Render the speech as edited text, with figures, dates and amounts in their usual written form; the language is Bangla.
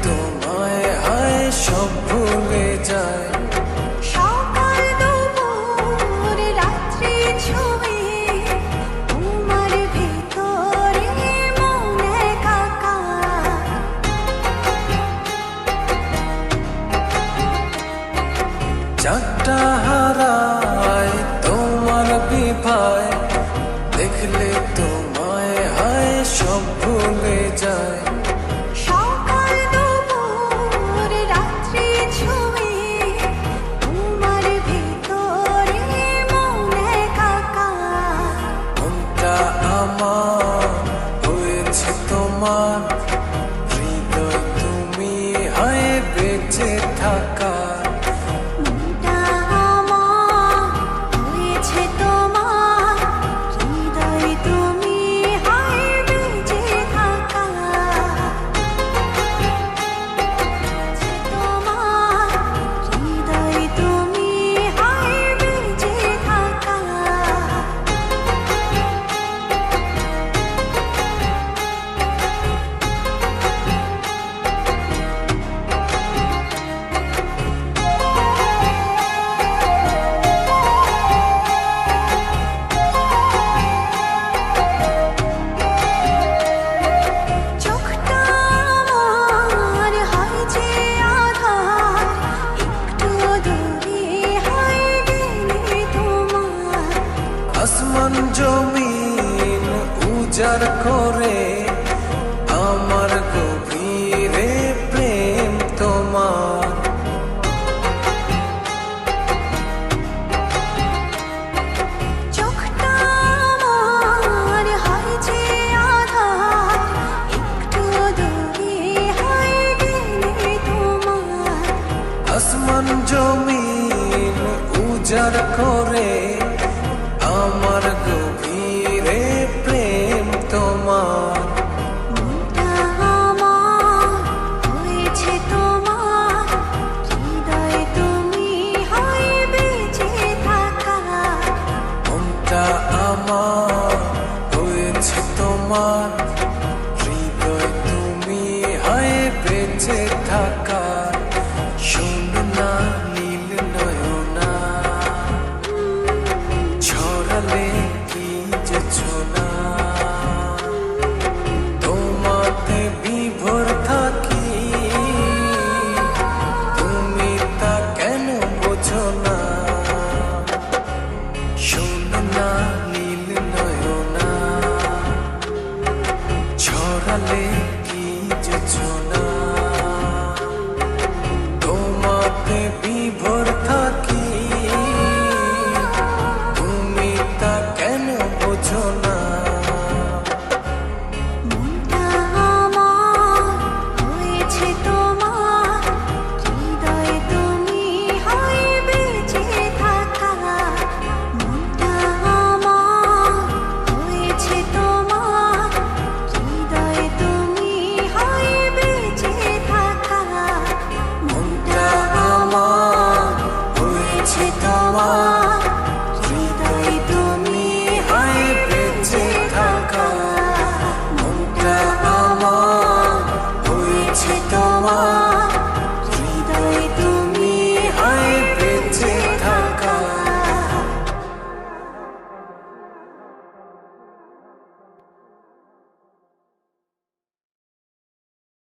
তোমায় হায় সব ভুলে যায়। সকাল দুপুর রাত্রি ছুঁয়ে তোমার ভিতরে মন একাকার। চারটা হারায় তোমার বিভায়, দেখলে তোমায় হায় সব ভুলে যায়। সকাল দুপুর রাত্রি ছুঁয়ে তোমার ভিতরে মন একাকার। মনটা আমার হয়েছে তোমার, হৃদয় তুমি হায় বেঁচে থাকা। মনটা আমার হয়েছে তোমার, হৃদয় তুমি হায় বেঁচে থাকা। তোমার হৃদয় তুমি হায় বেঁচে থাকা। চোখটা আমার হয় যে আধার, একটু দূরে হয় গেলে তোমার। আসমান জমিন উজাড় করে আমার গভীরে প্রেম তোমার। চোখটা আমার হয় যে আধার, একটু দূরে হয় গেলে তোমার। আসমান জমিন উজাড় করে আমার গভীরে প্রেম তোমার। মনটা আমার হয়েছে তোমার, হৃদয় তুমি হয় বেঁচে থাকা। মনটা আমার হয়েছে তোমার, হৃদয় তুমি হায় বেঁচে থাকা।